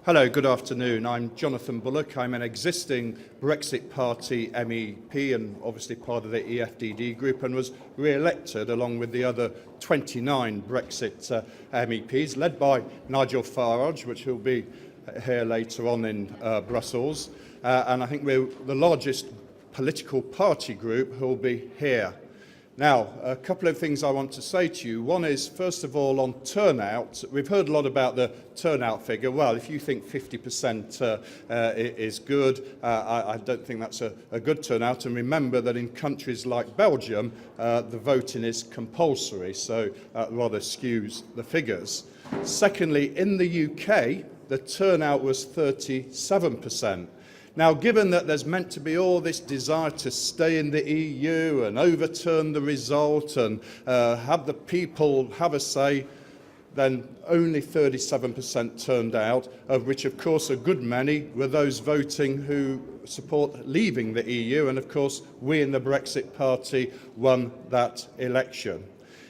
Hello, good afternoon. I'm Jonathan Bullock. I'm an existing Brexit Party MEP and obviously part of the EFDD group, and was re-elected along with the other 29 Brexit MEPs, led by Nigel Farage, which will be here later on in Brussels. And I think we're the largest political party group who will be here. Now, a couple of things I want to say to you. One is, first of all, on turnout. We've heard a lot about the turnout figure. Well, if you think 50% is good, I don't think that's a good turnout. And remember that in countries like Belgium, the voting is compulsory, so rather skews the figures. Secondly, in the UK, the turnout was 37%. Now, given that there's meant to be all this desire to stay in the EU and overturn the result and have the people have a say, then only 37% turned out, of which, of course, a good many were those voting who support leaving the EU. And, of course, we in the Brexit Party won that election.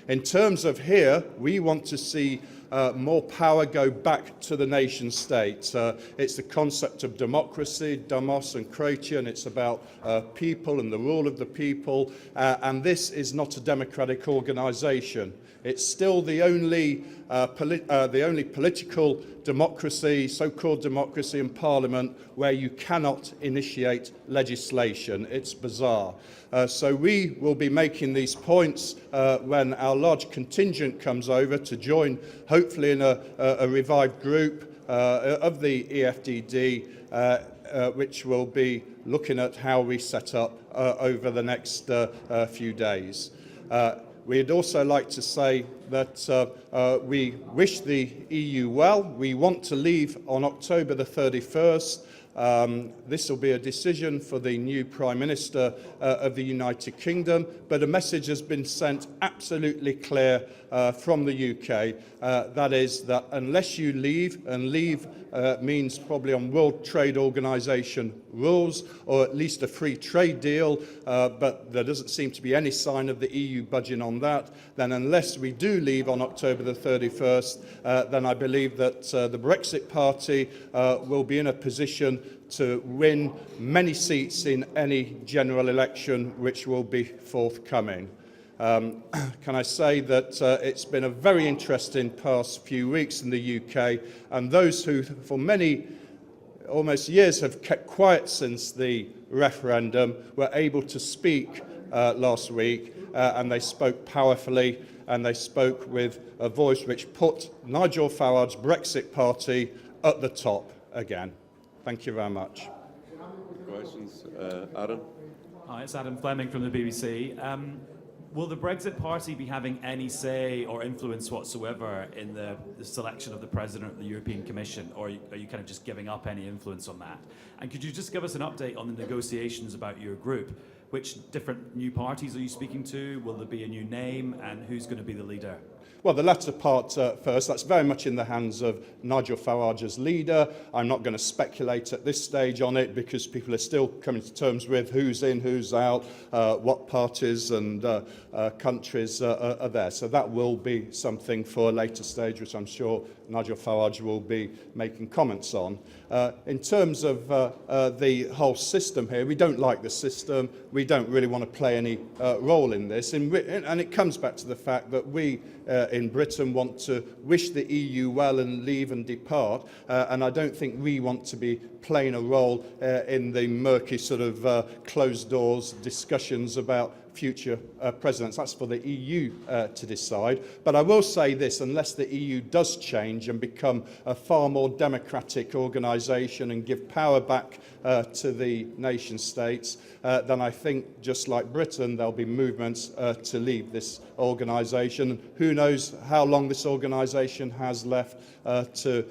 In terms of here, we want to see more power go back to the nation state. It's the concept of democracy, demos and Croatian. It's about people and the rule of the people. And this is not a democratic organisation. It's still the only political democracy, so-called democracy in Parliament, where you cannot initiate legislation. It's bizarre. So we will be making these points when our large contingent comes over to join, hopefully in a revived group of the EFDD, which will be looking at how we set up over the next few days. We'd also like to say that we wish the EU well. We want to leave on October the 31st. This will be a decision for the new Prime Minister of the United Kingdom, but a message has been sent absolutely clear from the UK. That is that unless you leave, and leave means probably on World Trade Organization rules, or at least a free trade deal, but there doesn't seem to be any sign of the EU budging on that, then unless we do leave on October the 31st, then I believe that the Brexit Party will be in a position to win many seats in any general election which will be forthcoming. Can I say that it's been a very interesting past few weeks in the UK, and those who for many almost years have kept quiet since the referendum were able to speak last week, and they spoke powerfully, and they spoke with a voice which put Nigel Farage's Brexit Party at the top again. Thank you very much. Questions? Adam? Hi, it's Adam Fleming from the BBC. Will the Brexit Party be having any say or influence whatsoever in the selection of the President of the European Commission, or are you kind of just giving up any influence on that? And could you just give us an update on the negotiations about your group? Which different new parties are you speaking to? Will there be a new name, and who's going to be the leader? Well, the latter part first. That's very much in the hands of Nigel Farage as leader. I'm not going to speculate at this stage on it because people are still coming to terms with who's in, who's out, what parties and countries are there. So that will be something for a later stage, which I'm sure Nigel Farage will be making comments on. In terms of the whole system here, we don't like the system. We don't really want to play any role in this. And it comes back to the fact that we in Britain want to wish the EU well and leave and depart. And I don't think we want to be playing a role in the murky sort of closed doors discussions about future presidents. That's for the EU to decide. But I will say this, unless the EU does change and become a far more democratic organisation and give power back to the nation states, then I think, just like Britain, there'll be movements to leave this organisation. Who knows how long this organisation has left to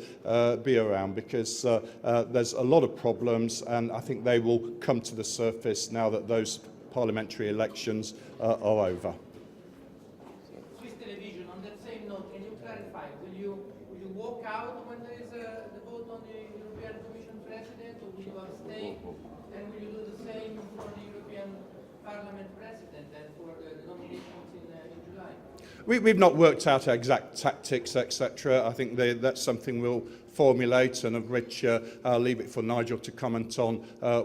be around, because there's a lot of problems, and I think they will come to the surface now that those parliamentary elections are over. Swiss television, on that same note, can you clarify, will you walk out when there is the vote on the European Commission President, or will you abstain, and will you do the same for the European Parliament President and for the nominations in July? We've not worked out exact tactics, etc. I think that's something we'll formulate, and of which I'll leave it for Nigel to comment on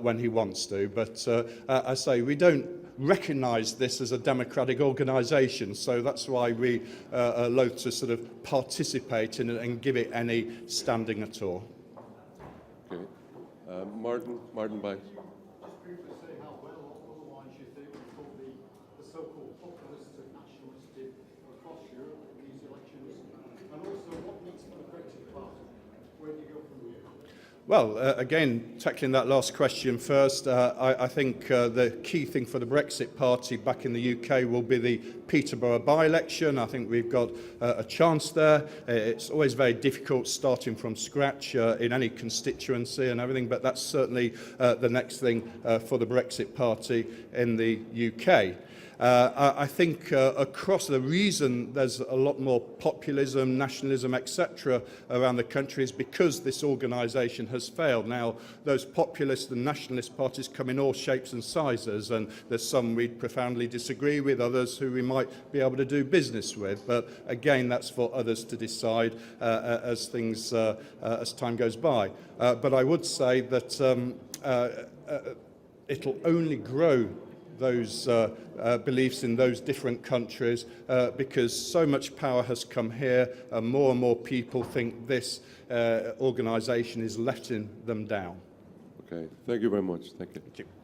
when he wants to. But I say we don't recognise this as a democratic organisation, so that's why we are loath to sort of participate in it and give it any standing at all. Okay. Martin Bice. Just briefly say how well otherwise you think the so-called populists and nationalists did across Europe in these elections, and also what needs for the Brexit Party? Where do you go from here? Well, again, tackling that last question first, I think the key thing for the Brexit Party back in the UK will be the Peterborough by-election. I think we've got a chance there. It's always very difficult starting from scratch in any constituency and everything, but that's certainly the next thing for the Brexit Party in the UK. I think across the reason there's a lot more populism, nationalism, etc. around the country is because this organisation has failed. Now, those populist and nationalist parties come in all shapes and sizes, and there's some we profoundly disagree with, others who we might be able to do business with. But again, that's for others to decide as time goes by. But I would say that it'll only grow those beliefs in those different countries because so much power has come here and more people think this organisation is letting them down. Okay, thank you very much. Thank you. Thank you.